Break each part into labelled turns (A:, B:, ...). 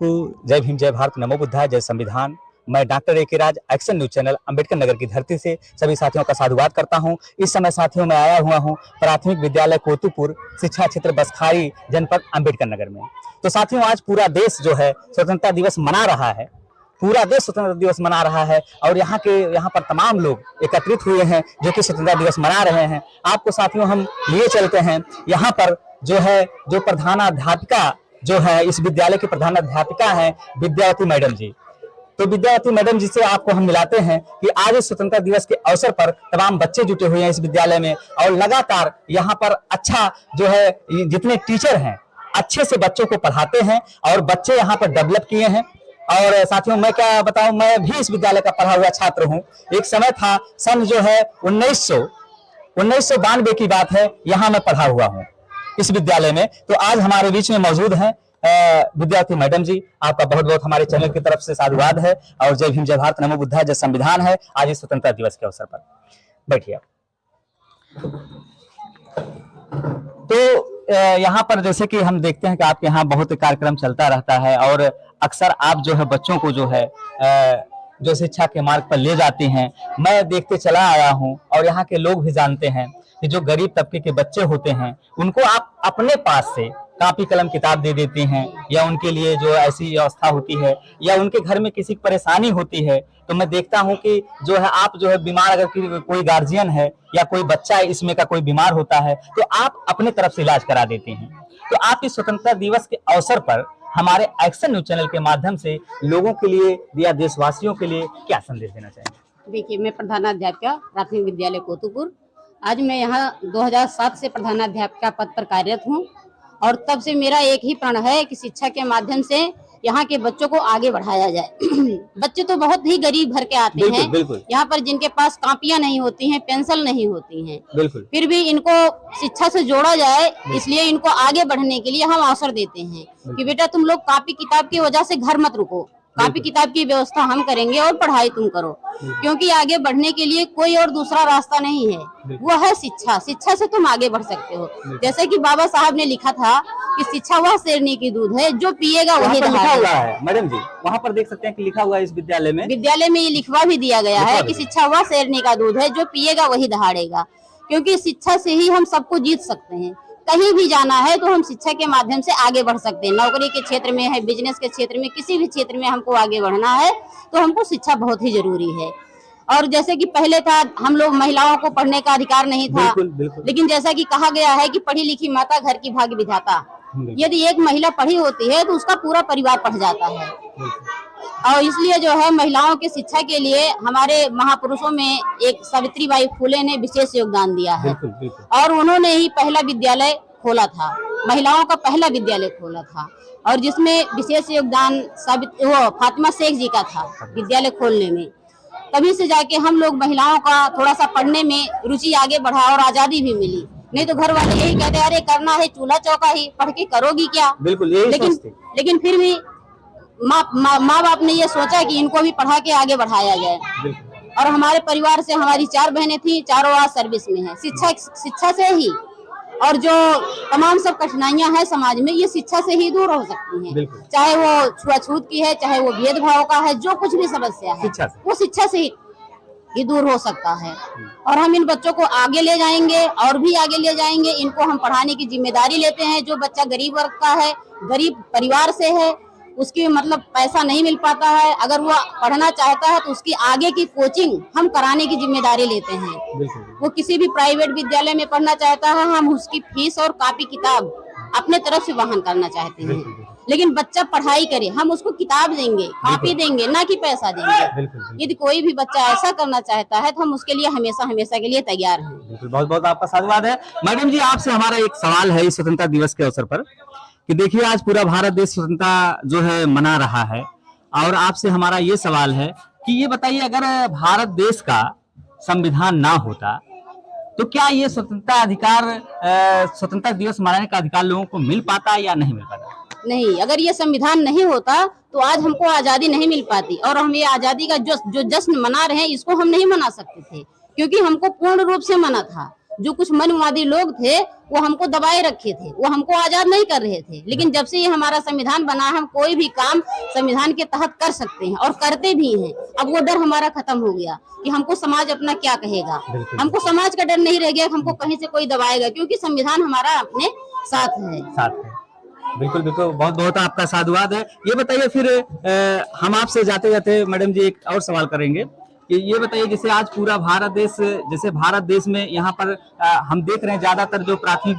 A: सबको जय भीम, जय भारत, नमो बुद्धाय, जय संविधान। मैं डॉक्टर ए के राज, action news channel, Ambedkar Nagar की धरती से सभी साथियों का साधुवाद करता हूं। इस समय साथियों मैं आया हुआ हूं प्राथमिक विद्यालय कोतुपुर, शिक्षा क्षेत्र बसखारी, जनपद अंबेडकर नगर में। तो साथियों आज पूरा देश जो है स्वतंत्रता दिवस मना रहा है, पूरा देश स्वतंत्रता दिवस मना रहा है और यहाँ पर तमाम लोग एकत्रित हुए हैं जो कि स्वतंत्रता दिवस मना रहे हैं। आपको साथियों हम लिए चलते हैं, यहाँ पर जो प्रधानाध्यापिका जो है, इस विद्यालय की प्रधानाध्यापिका है विद्यावती मैडम जी। तो विद्यावती मैडम जी से आपको हम मिलाते हैं कि आज स्वतंत्रता दिवस के अवसर पर तमाम बच्चे जुटे हुए हैं इस विद्यालय में और लगातार यहाँ पर अच्छा जो है जितने टीचर हैं अच्छे से बच्चों को पढ़ाते हैं और बच्चे यहाँ पर डेवलप किए हैं। और साथियों मैं क्या बताऊं, मैं भी इस विद्यालय का पढ़ा हुआ छात्र हूं। एक समय था सन जो है 1992 की बात है, यहाँ मैं पढ़ा हुआ हूँ इस विद्यालय में। तो आज हमारे बीच में मौजूद हैं विद्यार्थी मैडम जी। आपका बहुत बहुत हमारे चैनल की तरफ से साधुवाद है और जय भीम, जय भारत, नमो बुद्धाय, जय संविधान है आज इस स्वतंत्रता दिवस के अवसर पर। बैठिए। तो यहाँ पर जैसे कि हम देखते हैं कि आपके यहाँ बहुत कार्यक्रम चलता रहता है और अक्सर आप जो है बच्चों को जो है जो शिक्षा के मार्ग पर ले जाते हैं। मैं देखते चला आया हूँ और यहाँ के लोग भी जानते हैं कि जो गरीब तबके के बच्चे होते हैं उनको आप अपने पास से कॉपी कलम किताब दे देती हैं, या उनके लिए जो ऐसी व्यवस्था होती है या उनके घर में किसी की परेशानी होती है तो मैं देखता हूं कि जो है आप जो है बीमार, अगर कोई गार्जियन है या कोई बच्चा इसमें का कोई बीमार होता है तो आप अपने तरफ से इलाज करा देते हैं। तो आप इस स्वतंत्रता दिवस के अवसर पर हमारे एक्शन न्यूज चैनल के माध्यम से लोगों के लिए या देशवासियों के लिए क्या संदेश देना चाहेंगे?
B: देखिए, मैं प्रधानाध्यापिका प्राथमिक विद्यालय कोतुपुर, आज मैं यहाँ 2007 से प्रधानाध्यापिका पद पर कार्यरत हूँ और तब से मेरा एक ही प्रण है कि शिक्षा के माध्यम से यहाँ के बच्चों को आगे बढ़ाया जाए। बच्चे तो बहुत ही गरीब घर के आते हैं, यहाँ पर जिनके पास कापियां नहीं होती हैं, पेंसिल नहीं होती हैं, फिर भी इनको शिक्षा से जोड़ा जाए, इसलिए इनको आगे बढ़ने के लिए हम अवसर देते हैं कि बेटा तुम लोग कॉपी किताब की वजह से घर मत रुको, कॉपी किताब की व्यवस्था हम करेंगे और पढ़ाई तुम करो, क्योंकि आगे बढ़ने के लिए कोई और दूसरा रास्ता नहीं है, वो है शिक्षा। शिक्षा से तुम आगे बढ़ सकते हो। जैसे कि बाबा साहब ने लिखा था कि शिक्षा वह शेरनी की दूध है जो पिएगा वही दहाड़ेगा।
A: मैडम जी वहाँ पर देख सकते हैं कि लिखा हुआ है इस विद्यालय में
B: ये लिखवा भी दिया गया है कि शिक्षा वह शेरनी का दूध है जो पिएगा वही दहाड़ेगा, क्योंकि शिक्षा से ही हम सबको जीत सकते हैं। कहीं भी जाना है तो हम शिक्षा के माध्यम से आगे बढ़ सकते हैं। नौकरी के क्षेत्र में है, बिजनेस के क्षेत्र में, किसी भी क्षेत्र में हमको आगे बढ़ना है तो हमको शिक्षा बहुत ही जरूरी है। और जैसे कि पहले था हम लोग महिलाओं को पढ़ने का अधिकार नहीं था, लेकिन जैसा कि कहा गया है कि पढ़ी लिखी माता घर की भाग्य विधाता। यदि एक महिला पढ़ी होती है तो उसका पूरा परिवार पढ़ जाता है और इसलिए जो है महिलाओं की शिक्षा के लिए हमारे महापुरुषों में एक सावित्रीबाई फुले ने विशेष योगदान दिया है और उन्होंने ही पहला विद्यालय खोला था, महिलाओं का पहला विद्यालय खोला था और जिसमें विशेष योगदान फातिमा शेख जी का था विद्यालय खोलने में। तभी से जाके हम लोग महिलाओं का थोड़ा सा पढ़ने में रुचि आगे बढ़ा और आजादी भी मिली। नहीं तो घर वाले यही कहते अरे करना है चूल्हा चौका ही, पढ़ के करोगी क्या। लेकिन फिर भी माँ बाप ने ये सोचा कि इनको भी पढ़ा के आगे बढ़ाया जाए और हमारे परिवार से हमारी 4 बहनें थी, चारों आज सर्विस में है। शिक्षा से ही और जो तमाम सब कठिनाइयां हैं समाज में ये शिक्षा से ही दूर हो सकती हैं, चाहे वो छुआछूत की है, चाहे वो भेदभाव का है, जो कुछ भी समस्या है वो शिक्षा से ही दूर हो सकता है। और हम इन बच्चों को आगे ले जाएंगे और भी आगे ले जाएंगे। इनको हम पढ़ाने की जिम्मेदारी लेते हैं। जो बच्चा गरीब वर्ग का है, गरीब परिवार से है, उसकी मतलब पैसा नहीं मिल पाता है, अगर वो पढ़ना चाहता है तो उसकी आगे की कोचिंग हम कराने की जिम्मेदारी लेते हैं। वो किसी भी प्राइवेट विद्यालय में पढ़ना चाहता है, हम उसकी फीस और कॉपी किताब अपने तरफ से वहन करना चाहते हैं। लेकिन बच्चा पढ़ाई करे, हम उसको किताब देंगे, कॉपी देंगे, ना कि पैसा देंगे। यदि कोई भी बच्चा ऐसा करना चाहता है तो हम उसके लिए हमेशा के लिए तैयार हैं।
A: बहुत बहुत आपका साधुवाद है। मैडम जी आपसे हमारा एक सवाल है इस स्वतंत्रता दिवस के अवसर पर कि देखिए आज पूरा भारत देश स्वतंत्रता जो है मना रहा है और आपसे हमारा ये सवाल है कि ये बताइए अगर भारत देश का संविधान ना होता तो क्या ये स्वतंत्रता दिवस मनाने का अधिकार लोगों को मिल पाता या नहीं मिल पाता?
B: नहीं, अगर ये संविधान नहीं होता तो आज हमको आजादी नहीं मिल पाती और हम ये आजादी का जो जश्न मना रहे हैं इसको हम नहीं मना सकते थे, क्योंकि हमको पूर्ण रूप से मना था। जो कुछ मनवादी लोग थे वो हमको दबाए रखे थे, वो हमको आजाद नहीं कर रहे थे। लेकिन जब से ये हमारा संविधान बना है, हम कोई भी काम संविधान के तहत कर सकते हैं और करते भी हैं। अब वो डर हमारा खत्म हो गया कि हमको समाज अपना क्या कहेगा, हमको समाज का डर नहीं रह गया, हमको कहीं से कोई दबाएगा, क्योंकि संविधान हमारा अपने साथ है।
A: बिल्कुल बिल्कुल, बहुत बहुत आपका साधुवाद है। ये बताइए फिर हम आपसे जाते जाते मैडम जी एक और सवाल करेंगे कि ये बताइए, जैसे आज पूरा भारत देश, जैसे भारत देश में यहाँ पर हम देख रहे हैं ज्यादातर जो प्राथमिक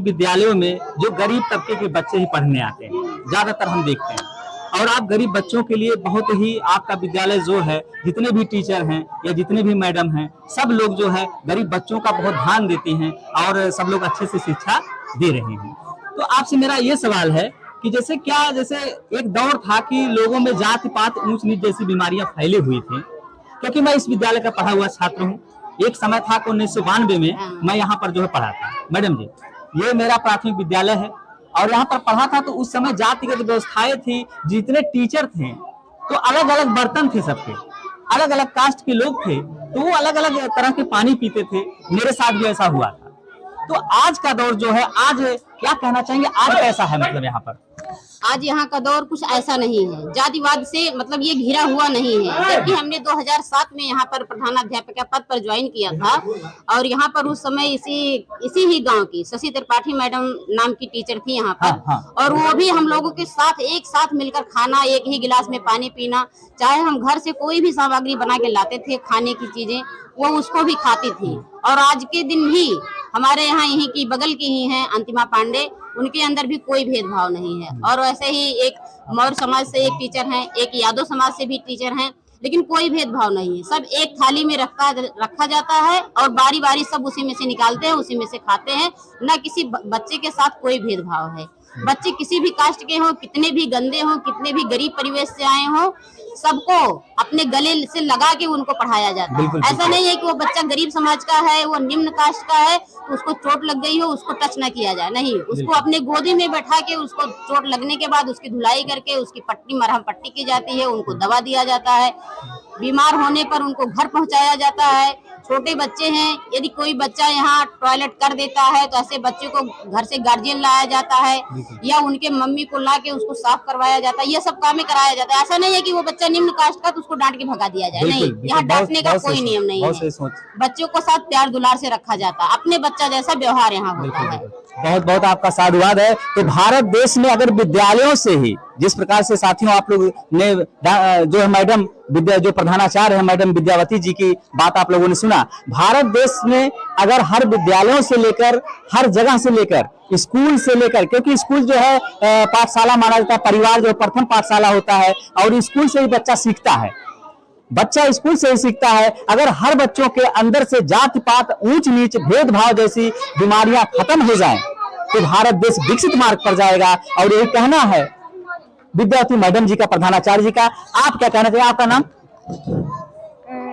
A: विद्यालयों में जो गरीब तबके के बच्चे ही पढ़ने आते हैं, ज्यादातर हम देखते हैं। और आप गरीब बच्चों के लिए बहुत ही, आपका विद्यालय जो है, जितने भी टीचर हैं या जितने भी मैडम हैं, सब लोग जो है गरीब बच्चों का बहुत ध्यान देते हैं और सब लोग अच्छे से शिक्षा दे रहे हैं। तो आपसे मेरा ये सवाल है कि जैसे एक दौर था कि लोगों में जाति पात ऊंच नीच जैसी बीमारियां फैली हुई थी, क्योंकि मैं इस विद्यालय का पढ़ा हुआ छात्र हूँ। एक समय था कि 1992 में मैं यहाँ पर जो है पढ़ा था। मैडम जी, ये मेरा प्राथमिक विद्यालय है और यहाँ पर पढ़ा था, तो उस समय जातिगत व्यवस्थाएं थी, जितने टीचर थे तो अलग अलग बर्तन थे, सबके अलग अलग कास्ट के लोग थे, तो वो अलग अलग तरह के पानी पीते थे। मेरे साथ भी ऐसा हुआ था। तो आज का दौर जो है, आज क्या कहना चाहेंगे, आज कैसा है? मतलब यहाँ पर
B: आज यहाँ का दौर कुछ ऐसा नहीं है, जातिवाद से मतलब ये घिरा हुआ नहीं है। जबकि हमने 2007 में यहाँ पर प्रधानाध्यापिका पद पर ज्वाइन किया था और यहाँ पर उस समय इसी ही गांव की शशि त्रिपाठी मैडम नाम की टीचर थी यहाँ पर। और वो भी हम लोगों के साथ एक साथ मिलकर खाना, एक ही गिलास में पानी पीना, चाहे हम घर से कोई भी सामग्री बना के लाते थे खाने की चीजें, वो उसको भी खाती थी। और आज के दिन भी हमारे यहाँ यहीं की बगल की ही हैं अंतिमा पांडे, उनके अंदर भी कोई भेदभाव नहीं है। और वैसे ही एक मौर्य समाज से एक टीचर हैं, एक यादव समाज से भी टीचर हैं, लेकिन कोई भेदभाव नहीं है। सब एक थाली में रखा जाता है और बारी बारी सब उसी में से निकालते हैं, उसी में से खाते हैं। न किसी बच्चे के साथ कोई भेदभाव है। बच्चे किसी भी कास्ट के हों, कितने भी गंदे हों, कितने भी गरीब परिवेश से आए हों, सबको अपने गले से लगा के उनको पढ़ाया जाता है। ऐसा नहीं है कि वो बच्चा गरीब समाज का है, वो निम्न कास्ट का है, तो उसको चोट लग गई हो उसको टच ना किया जाए, नहीं, उसको अपने गोदी में बैठा के उसको चोट लगने के बाद उसकी धुलाई करके उसकी मरहम पट्टी की जाती है, उनको दवा दिया जाता है, बीमार होने पर उनको घर पहुंचाया जाता है। छोटे बच्चे हैं, यदि कोई बच्चा यहाँ टॉयलेट कर देता है तो ऐसे बच्चे को घर से गार्जियन लाया जाता है या उनके मम्मी को ला के उसको साफ करवाया जाता है। ये सब काम कराया जाता है। ऐसा नहीं है कि वो बच्चा निम्न कास्ट का तो उसको डांट के भगा दिया जाए, नहीं, यहाँ डांटने का कोई नियम नहीं है। बच्चों को साथ प्यार दुलार से रखा जाता है, अपने बच्चा जैसा व्यवहार यहाँ होता है।
A: बहुत बहुत आपका साधुवाद है। तो भारत देश में अगर विद्यालयों से ही, जिस प्रकार से साथियों आप लोग ने जो है मैडम जो प्रधानाचार्य है मैडम विद्यावती जी की बात आप लोगों ने सुना, भारत देश में अगर हर विद्यालयों से लेकर, हर जगह से लेकर, स्कूल से लेकर, क्योंकि स्कूल जो है पाठशाला माना जाता है, परिवार जो प्रथम पाठशाला होता है और स्कूल से ही बच्चा सीखता है, बच्चा स्कूल से ही सीखता है। अगर हर बच्चों के अंदर से जाति पात ऊंच नीच भेदभाव जैसी बीमारियां खत्म हो जाएं तो भारत देश विकसित मार्ग पर जाएगा। और यही कहना है विद्यावती मैडम जी का, प्रधानाचार्य जी का। आप क्या कहना चाहिए? आपका नाम?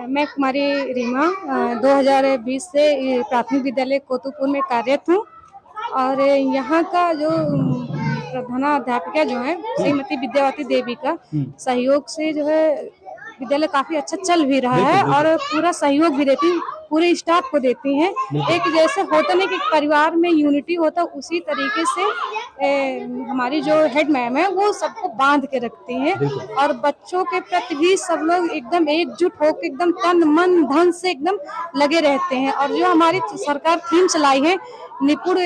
C: मैं कुमारी रीमा 2020 से प्राथमिक विद्यालय कोतुपुर में कार्यरत हूँ और यहाँ का जो प्रधानाध्यापिका जो है श्रीमती विद्यावती देवी का सहयोग से जो है विद्यालय काफी अच्छा चल भी रहा है और पूरा सहयोग भी देती, पूरे स्टाफ को देती हैं। एक जैसे होता नहीं कि परिवार में यूनिटी होता, उसी तरीके से हमारी जो हेड मैम है वो सबको बांध के रखती हैं और बच्चों के प्रति भी सब लोग एकदम एकजुट होकर एकदम तन मन धन से एकदम लगे रहते हैं। और जो हमारी सरकार थीम चलाई है निपुण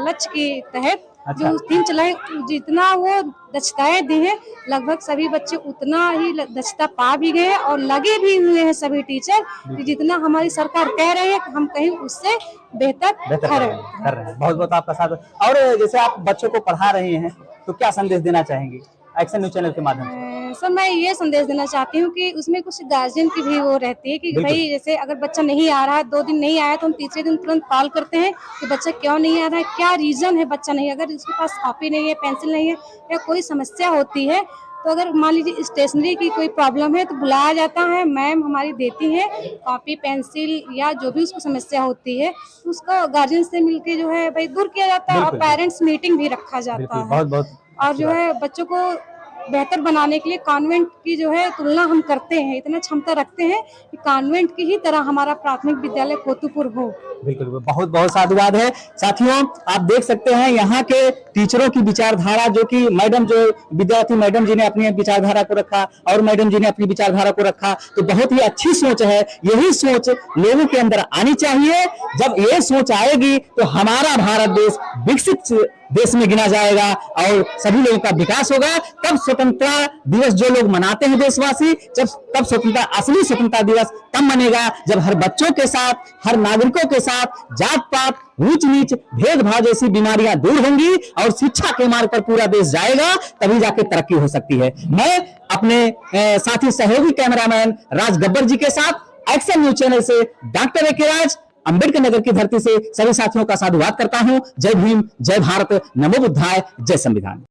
C: लक्ष्य के तहत, जो थीम चलाए, जितना वो दक्षताएं दी है लगभग सभी बच्चे उतना ही दक्षता पा भी गए और लगे भी हुए हैं सभी टीचर कि जितना हमारी सरकार कह रहे हैं हम कहीं उससे बेहतर कर रहे हैं।
A: बहुत बहुत आपका साथ। और जैसे आप बच्चों को पढ़ा रहे हैं तो क्या संदेश देना चाहेंगे एक्शन न्यूज़ चैनल के माध्यम से?
C: सर मैं ये संदेश देना चाहती हूँ कि उसमें कुछ गार्जियन की भी वो रहती है कि भाई जैसे अगर बच्चा नहीं आ रहा है, 2 दिन नहीं आया तो हम तीसरे दिन तुरंत कॉल करते हैं कि बच्चा क्यों नहीं आ रहा है, क्या रीजन है बच्चा नहीं। अगर उसके पास कॉपी नहीं है, पेंसिल नहीं है या कोई समस्या होती है तो अगर मान लीजिए स्टेशनरी की कोई प्रॉब्लम है तो बुलाया जाता है, मैम हमारी देती है कॉपी पेंसिल या जो भी उसको समस्या होती है उसको गार्जियन से मिलके जो है भाई दूर किया जाता है और पेरेंट्स मीटिंग भी रखा जाता है। और जो है बच्चों को बेहतर बनाने के लिए कॉन्वेंट की जो है तुलना हम करते हैं, इतना क्षमता रखते हैं कि कॉन्वेंट की ही तरह हमारा प्राथमिक विद्यालय कोतुपुर हो।
A: बिल्कुल, बहुत बहुत साधुवाद है। साथियों, आप देख सकते हैं यहाँ के टीचरों की विचारधारा, जो कि मैडम, जो विद्यार्थी मैडम जी ने अपनी विचारधारा को रखा और मैडम जी ने अपनी विचारधारा को रखा, तो बहुत ही अच्छी सोच है। यही सोच लोगों के अंदर आनी चाहिए। जब ये सोच आएगी तो हमारा भारत देश विकसित देश में गिना जाएगा और सभी लोगों का विकास होगा। तब स्वतंत्रता दिवस जो लोग मनाते हैं देशवासी, तब स्वतंत्रता, असली स्वतंत्रता दिवस तब मनेगा जब हर बच्चों के साथ, हर नागरिकों के साथ जात पात, ऊंच नीच, भेदभाव जैसी बीमारियां दूर होंगी और शिक्षा के मार्ग पर पूरा देश जाएगा, तभी जाके तरक्की हो सकती है। मैं अपने साथी सहयोगी कैमरामैन राज गब्बर जी के साथ एक्शन न्यूज चैनल से डॉक्टर ए.के. राज, अंबेडकर नगर की धरती से सभी साथियों का साधुवाद करता हूं। जय भीम, जय भारत, नमो बुद्धाय, जय संविधान।